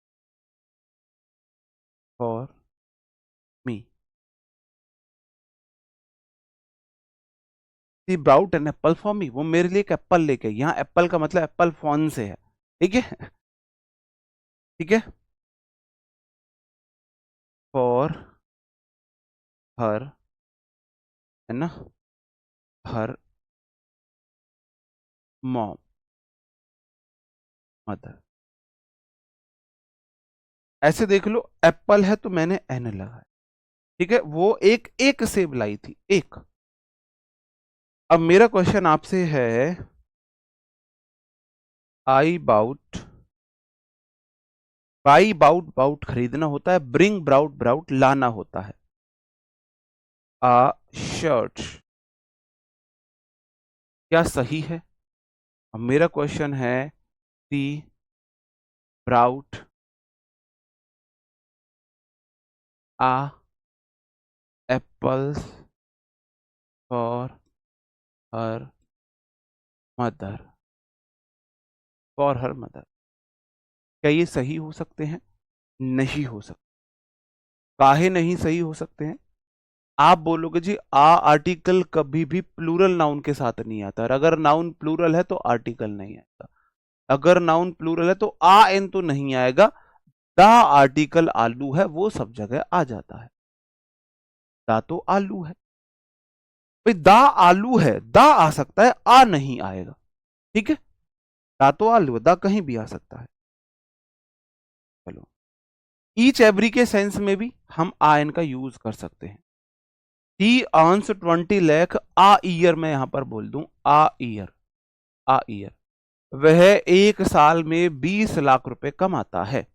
For me, she brought an apple for me, वो मेरे लिए एक एप्पल लेके। यहाँ एप्पल का मतलब एप्पल फोन से है, ठीक है, ठीक है। फॉर हर, है ना, हर मॉम, मदर। ऐसे देख लो, एप्पल है तो मैंने एन लगाया, ठीक है। वो एक एक सेब लाई थी, एक। अब मेरा क्वेश्चन आपसे है, I bought, buy bought, bought खरीदना होता है, ब्रिंग ब्राउट, ब्राउट लाना होता है। आ शर्ट, क्या सही है? अब मेरा क्वेश्चन है, she brought a apples for her mother, for her mother. क्या ये सही हो सकते हैं? नहीं हो सकते। काहे नहीं सही हो सकते हैं? आप बोलोगे जी आ आर्टिकल कभी भी प्लूरल नाउन के साथ नहीं आता, और अगर नाउन प्लूरल है तो आर्टिकल नहीं आता। अगर नाउन प्लूरल है तो आ एन तो नहीं आएगा, दा आर्टिकल आलू है वो सब जगह आ जाता है। दा तो आलू है भाई, दा आलू है, दा आ सकता है, आ नहीं आएगा। ठीक है, दा तो आलू है, दा कहीं भी आ सकता है। चलो, ईच एवरी के सेंस में भी हम आ एन का यूज कर सकते हैं। He earns 20 lakh a year, मैं यहां पर बोल दूं आ ईयर, आ ईयर, वह एक साल में 20 लाख रुपए कमाता है।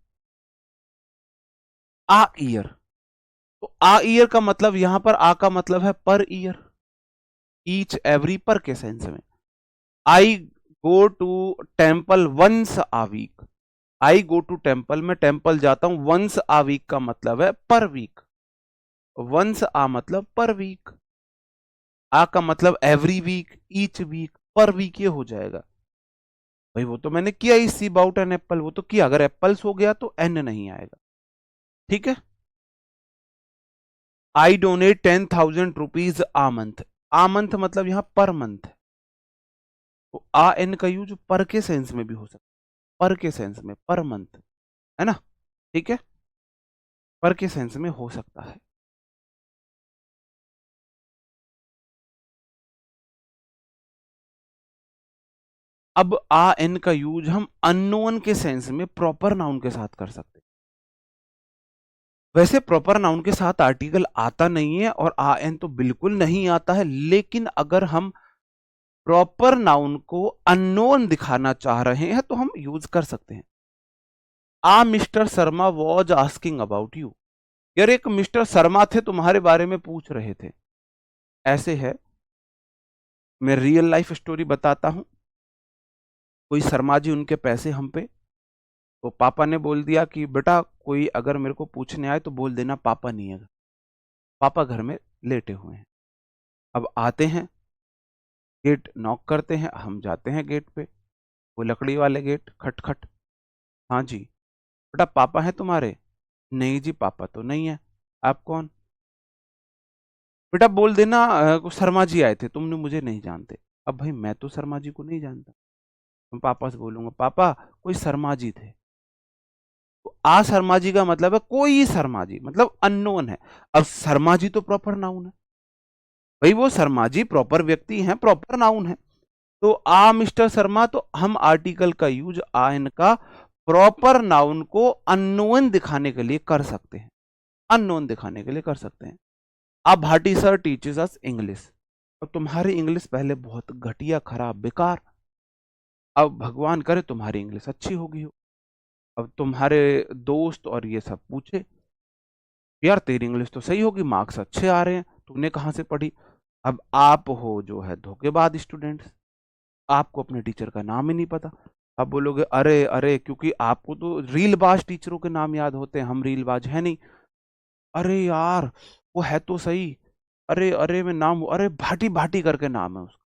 आ ईयर, तो आ ईयर का मतलब यहां पर आ का मतलब है पर ईयर, ईच एवरी पर के सेंस में। I go to temple once a week, I go to temple, मैं टेम्पल जाता हूं, वंस आ वीक का मतलब है पर वीक, वंस आ मतलब पर वीक, आ का मतलब every week, each week, per week ये हो जाएगा। भाई वो तो मैंने किया ही, सी अबाउट एन एप्पल, वो तो किया, अगर एप्पल्स हो गया तो एन नहीं आएगा। ठीक है, आई डोनेट 10,000 रुपीज आ मंथ, आ मंथ मतलब यहां पर मंथ है, तो आ एन का यूज पर के सेंस में भी हो सकता है, पर के सेंस में, पर मंथ, है ना। ठीक है, पर के सेंस में हो सकता है। अब आ एन का यूज हम अननोन के सेंस में प्रॉपर नाउन के साथ कर सकते हैं। वैसे प्रॉपर नाउन के साथ आर्टिकल आता नहीं है और आ एन तो बिल्कुल नहीं आता है, लेकिन अगर हम प्रॉपर नाउन को अननोन दिखाना चाह रहे हैं तो हम यूज कर सकते हैं। A mister Sharma was asking about you, यार एक मिस्टर शर्मा थे तुम्हारे बारे में पूछ रहे थे। ऐसे है, मैं रियल लाइफ स्टोरी बताता हूं। कोई शर्मा जी, उनके पैसे हम पे, तो पापा ने बोल दिया कि बेटा कोई अगर मेरे को पूछने आए तो बोल देना पापा नहीं है, पापा घर में लेटे हुए हैं। अब आते हैं, गेट नॉक करते हैं, हम जाते हैं गेट पे, वो लकड़ी वाले गेट, खट खट, हाँ जी, बेटा पापा हैं तुम्हारे? नहीं जी पापा तो नहीं है। आप कौन? बेटा बोल देना शर्मा जी आए थे, तुमने मुझे नहीं जानते। अब भाई मैं तो शर्मा जी को नहीं जानता, मैं पापा से बोलूंगा पापा कोई शर्मा जी थे, तो आ शर्मा जी का मतलब है कोई शर्मा जी, मतलब अननोन है। अब शर्मा जी तो प्रॉपर नाउन है, भाई वो शर्मा जी प्रॉपर व्यक्ति हैं, प्रॉपर नाउन है, तो आ मिस्टर शर्मा, तो हम आर्टिकल का यूज आ इनका प्रॉपर नाउन को अननोन दिखाने के लिए कर सकते हैं, अननोन दिखाने के लिए कर सकते हैं। अब भाटी सर टीचर्स अस इंग्लिश, अब तुम्हारी इंग्लिश पहले बहुत घटिया, खराब, बेकार, अब भगवान करे तुम्हारी इंग्लिश अच्छी होगी हो। अब तुम्हारे दोस्त और ये सब पूछे, यार तेरी इंग्लिश तो सही होगी, मार्क्स अच्छे आ रहे हैं, तूने कहाँ से पढ़ी? अब आप हो जो है धोखेबाज स्टूडेंट्स, आपको अपने टीचर का नाम ही नहीं पता। आप बोलोगे अरे अरे, क्योंकि आपको तो रीलबाज टीचरों के नाम याद होते हैं, हम रीलबाज है नहीं। अरे यार वो है तो सही, अरे अरे मैं नाम, अरे भाटी भाटी करके नाम है उसका,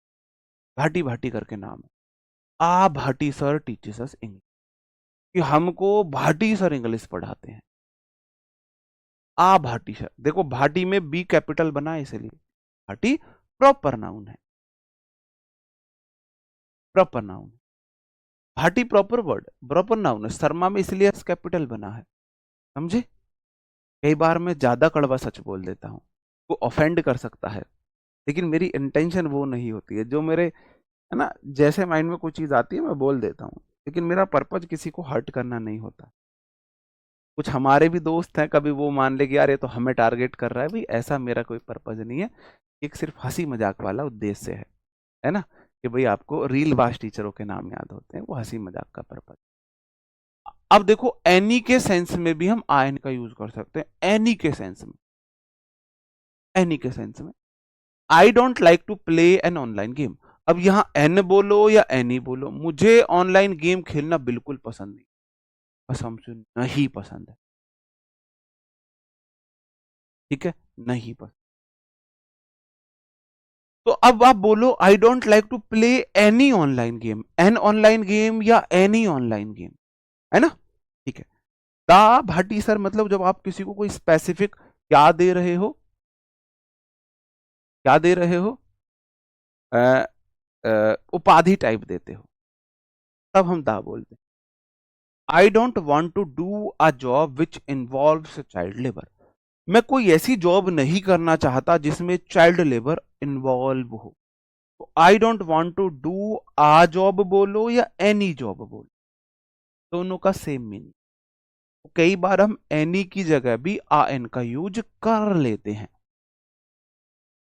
भाटी भाटी करके नाम है। आ भाटी सर टीचर्स अस इंग्लिश, कि हमको भाटी सर इंग्लिश पढ़ाते हैं। आ भाटी सर, देखो भाटी में बी कैपिटल बना है इसलिए, भाटी प्रॉपर नाउन है, proper noun, Bhati proper word, proper noun है, शर्मा में इसलिए कैपिटल बना है, समझे। कई बार मैं ज्यादा कड़वा सच बोल देता हूँ, वो ऑफेंड कर सकता है, लेकिन मेरी इंटेंशन वो नहीं होती है, जो मेरे, है ना, जैसे माइंड में कोई चीज आती है मैं बोल देता हूँ, लेकिन मेरा पर्पज किसी को हर्ट करना नहीं होता। कुछ हमारे भी दोस्त हैं, कभी वो मान ले कि यार ये तो हमें टारगेट कर रहा है, भाई ऐसा मेरा कोई पर्पज नहीं है, एक सिर्फ हंसी मजाक वाला उद्देश्य है ना, कि भाई आपको रील बाज टीचरों के नाम याद होते हैं, वो हंसी मजाक का पर्पज। अब देखो एनी के सेंस में भी हम आयन का यूज कर सकते हैं, एनी के सेंस में, एनी के सेंस में। I don't like to play an online game, अब यहां एन बोलो या एनी बोलो, मुझे ऑनलाइन गेम खेलना बिल्कुल पसंद नहीं, कसम से नहीं पसंद है, ठीक है, नहीं पसंद। तो अब आप बोलो I don't like to play any online game, an online game या एनी ऑनलाइन गेम, है ना। ठीक है। दा भाटी सर मतलब जब आप किसी को कोई स्पेसिफिक क्या दे रहे हो, क्या दे रहे हो, उपाधि टाइप देते हो, तब हम दा बोलते हैं। I don't want to do a job which involves child labour. मैं कोई ऐसी जॉब नहीं करना चाहता जिसमें चाइल्ड लेबर इन्वॉल्व हो। तो I don't want to do a job बोलो या एनी जॉब बोलो, दोनों का सेम मीनिंग। तो कई बार हम एनी की जगह भी आ एन का यूज कर लेते हैं,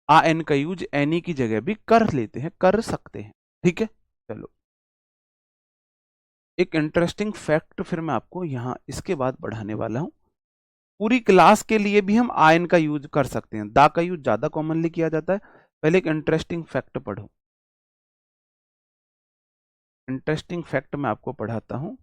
आ एन का यूज एनी की जगह भी कर लेते हैं, कर सकते हैं। ठीक है, चलो एक इंटरेस्टिंग फैक्ट फिर मैं आपको यहां इसके बाद बढ़ाने वाला हूं। पूरी क्लास के लिए भी हम आयन का यूज कर सकते हैं, दा का यूज ज्यादा कॉमनली किया जाता है। पहले एक इंटरेस्टिंग फैक्ट पढ़ो, इंटरेस्टिंग फैक्ट मैं आपको पढ़ाता हूं।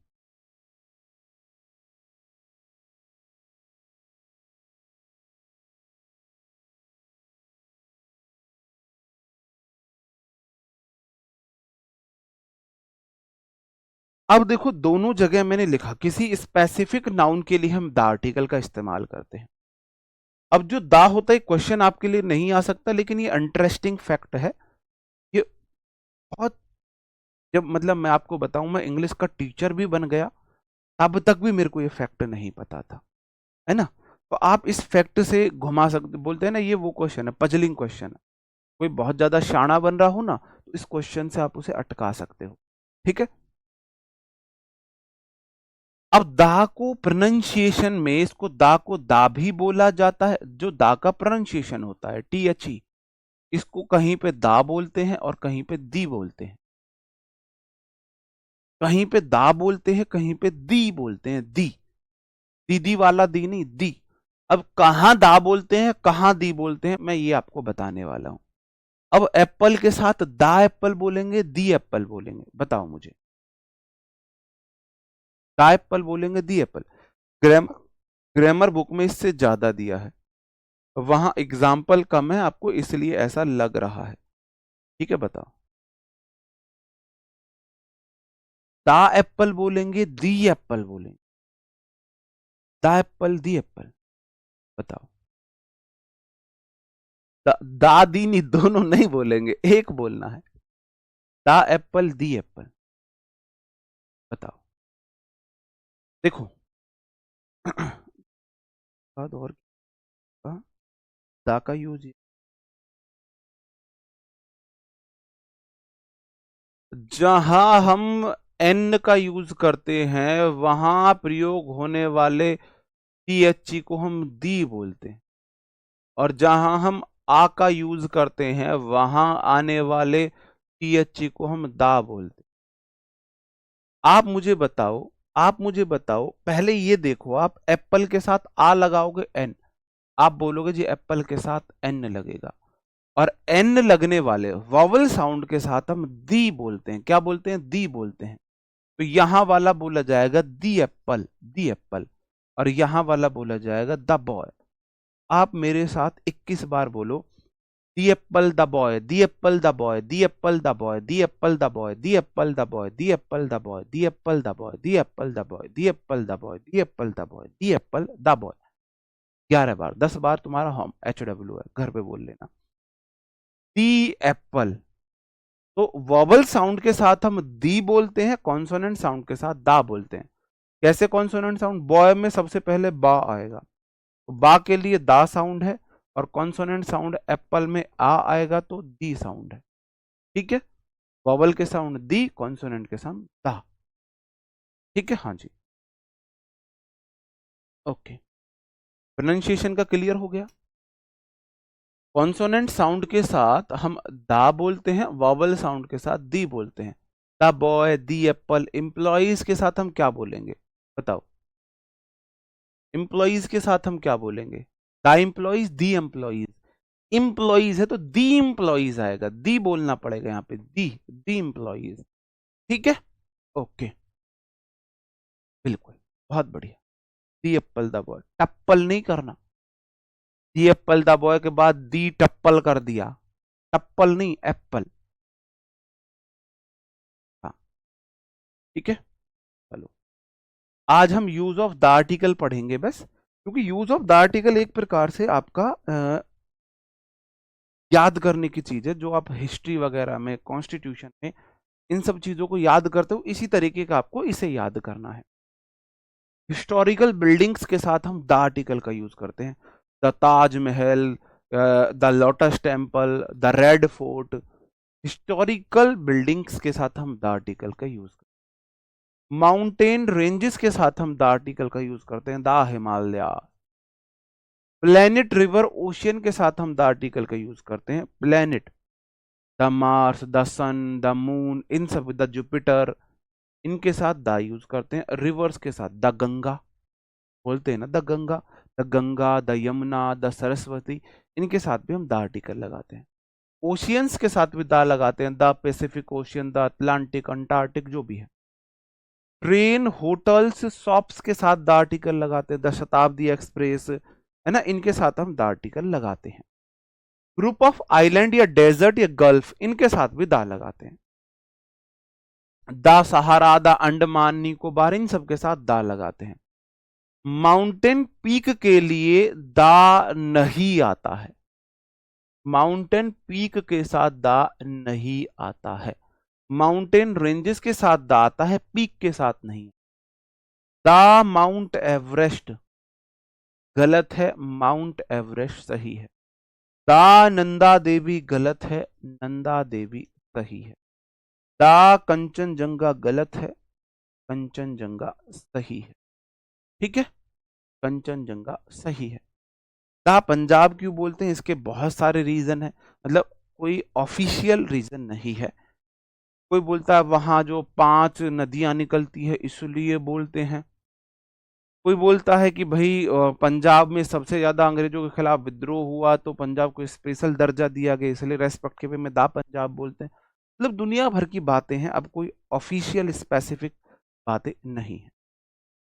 अब देखो दोनों जगह मैंने लिखा किसी स्पेसिफिक नाउन के लिए हम द आर्टिकल का इस्तेमाल करते हैं। अब जो दा होता है क्वेश्चन आपके लिए नहीं आ सकता, लेकिन ये इंटरेस्टिंग फैक्ट है। ये बहुत, जब मतलब मैं आपको बताऊं मैं इंग्लिश का टीचर भी बन गया तब तक भी मेरे को ये फैक्ट नहीं पता था, है ना। तो आप इस फैक्ट से घुमा सकते, बोलते हैं ना ये वो क्वेश्चन है, पजलिंग क्वेश्चन है। कोई बहुत ज्यादा शाना बन रहा हो ना तो इस क्वेश्चन से आप उसे अटका सकते हो। ठीक है। अब दा को प्रोनाउंसिएशन में इसको दा को दा भी बोला जाता है, जो दा का प्रोनाउंसिएशन होता है टी एच ई, इसको कहीं पे दा बोलते हैं और कहीं पे दी बोलते हैं। कहीं पे दा बोलते हैं, कहीं पे दी बोलते हैं, दी, दीदी वाला दी नहीं, दी। अब कहां दा बोलते हैं कहां दी बोलते हैं मैं ये आपको बताने वाला हूं। अब एप्पल के साथ दा एप्पल बोलेंगे दी एप्पल बोलेंगे, बताओ मुझे। दा एप्पल बोलेंगे दी एप्पल। ग्रामर, ग्रामर बुक में इससे ज्यादा दिया है, वहां एग्जाम्पल कम है आपको इसलिए ऐसा लग रहा है। ठीक है, बताओ। दा एप्पल बोलेंगे दी एप्पल बोलेंगे, दा एप्पल दी एप्पल, बताओ। दादी नहीं, दोनों नहीं बोलेंगे, एक बोलना है। दा एप्पल दी एप्पल, बताओ। देखो बाद और क्या? दा का यूज जहां हम एन का यूज करते हैं वहां प्रयोग होने वाले टी को हम दी बोलते हैं, और जहां हम आ का यूज करते हैं वहां आने वाले टी को हम दा बोलते हैं। आप मुझे बताओ, आप मुझे बताओ, पहले ये देखो, आप एप्पल के साथ आ लगाओगे एन, आप बोलोगे जी एप्पल के साथ एन लगेगा, और एन लगने वाले वॉवल साउंड के साथ हम दी बोलते हैं, क्या बोलते हैं, दी बोलते हैं। तो यहां वाला बोला जाएगा दी एप्पल, दी एप्पल, और यहां वाला बोला जाएगा द बॉय। आप मेरे साथ 21 बार बोलो, the apple the boy, the apple the boy, the apple the boy, the apple the boy, the apple the boy, the apple the boy, the apple the boy, the apple the boy, the apple the boy, the apple the boy, the apple the boy. 11 बार, 10 बार तुम्हारा home HW है, घर पे बोल लेना, the apple. तो vowel sound के साथ हम दी बोलते हैं, कॉन्सोनेंट साउंड के साथ दा बोलते हैं। कैसे कॉन्सोनेंट साउंड, बॉय में सबसे पहले बा आएगा, तो बा के लिए दा साउंड है, और कॉन्सोनेंट साउंड एप्पल में आ आएगा तो दी साउंड है। ठीक है, वॉवल के साउंड दी, कॉन्सोनेंट के साउंड दा। ठीक है, हाँ जी, ओके। प्रोनाउंसिएशन का क्लियर हो गया। कॉन्सोनेंट साउंड के साथ हम दा बोलते हैं, वॉवल साउंड के साथ दी बोलते हैं। The boy, the Apple. Employees के साथ हम क्या बोलेंगे, बताओ। एम्प्लॉइज के साथ हम क्या बोलेंगे, the employees, the employees. Employees है तो दी एम्प्लॉइज आएगा, दी बोलना पड़ेगा यहाँ पे, दी एम्प्लॉइज। ठीक है, ओके, बिल्कुल, बहुत बढ़िया। दी एप्पल द बॉय, टप्पल नहीं करना, दी एप्पल द बॉय के बाद दी टप्पल कर दिया, टप्पल नहीं, एप्पल। हाँ, ठीक है, चलो। आज हम यूज ऑफ द आर्टिकल पढ़ेंगे बस, क्योंकि यूज ऑफ द आर्टिकल एक प्रकार से आपका याद करने की चीज है, जो आप हिस्ट्री वगैरह में, कॉन्स्टिट्यूशन में इन सब चीजों को याद करते हो, इसी तरीके का आपको इसे याद करना है। हिस्टोरिकल बिल्डिंग्स के साथ हम द आर्टिकल का यूज करते हैं। The Taj Mahal, the lotus temple, the red fort, historical buildings के साथ हम द आर्टिकल का यूज करते हैं। माउंटेन रेंजेस के साथ हम द आर्टिकल का यूज करते हैं, the Himalaya. Planet, river, ocean के साथ हम द आर्टिकल का यूज करते हैं, planet. The Mars, the sun, the moon, इन सब, द जुपिटर, इनके साथ द यूज करते हैं। रिवर्स के साथ द गंगा, बोलते हैं ना the Ganga, the Ganga, the Yamuna, the Saraswati, इनके साथ भी हम द आर्टिकल लगाते हैं। ओशियंस के साथ भी द लगाते हैं, the Pacific ocean, the Atlantic, Antarctic, जो भी है। ट्रेन, होटल्स, शॉप्स के साथ द आर्टिकल लगाते हैं, द शताब्दी एक्सप्रेस, है ना, इनके साथ हम द आर्टिकल लगाते हैं। ग्रुप ऑफ आइलैंड या डेजर्ट या गल्फ, इनके साथ भी द लगाते हैं। The Sahara, the Andaman Nicobar, इन सब के साथ द लगाते हैं। माउंटेन पीक के लिए द नहीं आता है, माउंटेन पीक के साथ द नहीं आता है। माउंटेन रेंजेस के साथ द आता है, पीक के साथ नहीं। द माउंट एवरेस्ट गलत है, माउंट एवरेस्ट सही है। द नंदा देवी गलत है, नंदा देवी सही है। द कंचनजंगा गलत है, कंचनजंगा सही है। ठीक है, कंचनजंगा सही है। द पंजाब क्यों बोलते हैं, इसके बहुत सारे रीजन है, मतलब कोई ऑफिशियल रीजन नहीं है। कोई बोलता है वहां जो 5 नदियां निकलती है इसलिए बोलते हैं। कोई बोलता है कि भाई पंजाब में सबसे ज्यादा अंग्रेजों के खिलाफ विद्रोह हुआ तो पंजाब को स्पेशल दर्जा दिया गया, इसलिए रेस्पेक्ट के वे में दा पंजाब बोलते हैं। मतलब दुनिया भर की बातें हैं, अब कोई ऑफिशियल स्पेसिफिक बातें नहीं है।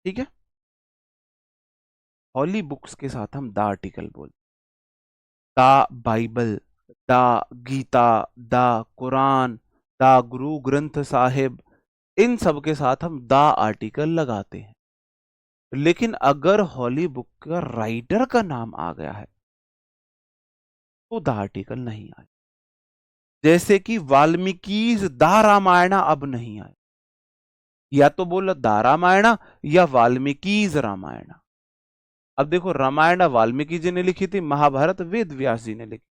ठीक है, हॉली बुक्स के साथ हम द आर्टिकल बोलते हैं। The Bible, the Gita, the Quran, the Guru Granth Sahib, इन सब के साथ हम द आर्टिकल लगाते हैं। लेकिन अगर हॉली बुक का राइटर का नाम आ गया है तो द आर्टिकल नहीं आए। जैसे कि वाल्मीकि द रामायण अब नहीं आए, या तो बोलो द रामायण या वाल्मीकि रामायण। अब देखो, रामायण वाल्मीकि जी ने लिखी थी, महाभारत वेद व्यास जी ने लिखी।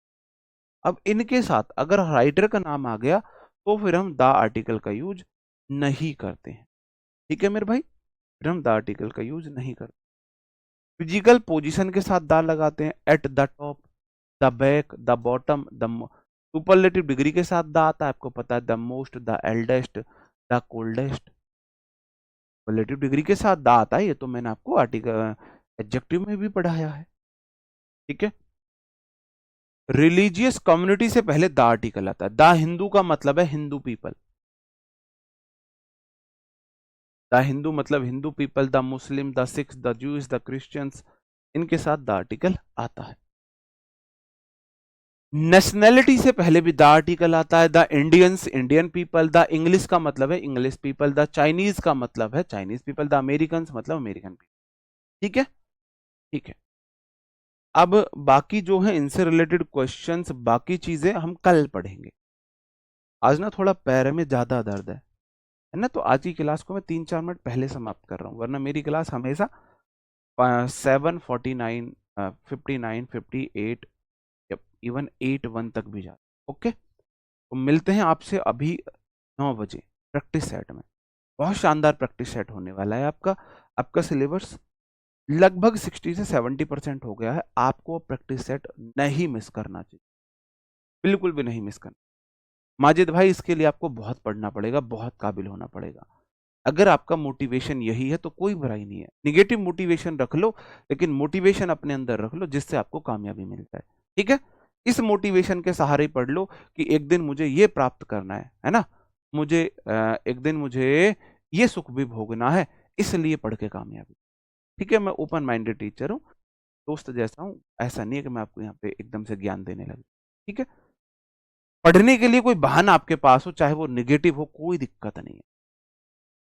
अब इनके साथ अगर राइटर का नाम आ गया तो फिर हम द आर्टिकल का यूज नहीं करते हैं। ठीक है मेरे भाई, फिर हम द आर्टिकल का यूज नहीं करते। फिजिकल पोजीशन के साथ द लगाते हैं, at the top, the back, the bottom, the. Superlative degree के साथ द आता है, आपको पता है, the most, the eldest, the coldest. Superlative degree के साथ द आता है, ये तो मैंने आपको आर्टिकल एडजेक्टिव में भी पढ़ाया है। ठीक है, रिलीजियस कम्युनिटी से पहले द आर्टिकल आता है। द हिंदू का मतलब है हिंदू पीपल, द हिंदू मतलब Hindu people, the Muslim, the Sikh, the Jews, the Christians, इनके साथ द आर्टिकल आता है। नेशनैलिटी से पहले भी द आर्टिकल आता है, the Indians, Indian people, the English का मतलब है इंग्लिश पीपल, द चाइनीज का मतलब है चाइनीज पीपल, द अमेरिकन मतलब अमेरिकन पीपल। ठीक है, ठीक है। अब बाकी जो है इनसे रिलेटेड क्वेश्चंस, बाकी चीजें हम कल पढ़ेंगे। आज ना थोड़ा पैर में ज्यादा दर्द है ना, तो आज की क्लास को मैं 3-4 मिनट पहले समाप्त कर रहा हूँ, वरना मेरी क्लास हमेशा 7:49, 59, 58, इवन 8:1 तक भी जाता। ओके, तो मिलते हैं आपसे अभी 9 बजे प्रैक्टिस सेट में। बहुत शानदार प्रैक्टिस सेट होने वाला है आपका। आपका सिलेबस लगभग 60 से 70% हो गया है। आपको प्रैक्टिस सेट नहीं मिस करना चाहिए, बिल्कुल भी नहीं मिस करना। माजिद भाई, इसके लिए आपको बहुत पढ़ना पड़ेगा, बहुत काबिल होना पड़ेगा। अगर आपका मोटिवेशन यही है तो कोई बुराई नहीं है, निगेटिव मोटिवेशन रख लो, लेकिन मोटिवेशन अपने अंदर रख लो जिससे आपको कामयाबी मिल जाए। ठीक है, इस मोटिवेशन के सहारे पढ़ लो कि एक दिन मुझे ये प्राप्त करना है ना, मुझे एक दिन मुझे ये सुख भी भोगना है, इसलिए पढ़ के कामयाबी। ठीक है, मैं ओपन माइंडेड टीचर हूँ, दोस्त जैसा हूँ, ऐसा नहीं है कि मैं आपको यहाँ पे एकदम से ज्ञान देने लगे। ठीक है, पढ़ने के लिए कोई बहाना आपके पास हो, चाहे वो निगेटिव हो, कोई दिक्कत नहीं है।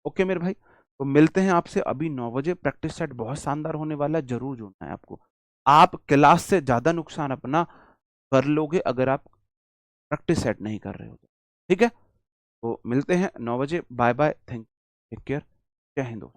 ओके मेरे भाई, तो मिलते हैं आपसे अभी 9 बजे। प्रैक्टिस सेट बहुत शानदार होने वाला है, जरूर जुड़ना है आपको। आप क्लास से ज्यादा नुकसान अपना कर लोगे अगर आप प्रैक्टिस सेट नहीं कर रहे हो। ठीक है, तो मिलते हैं 9 बजे। Bye bye, thank, take care, जय हिंद।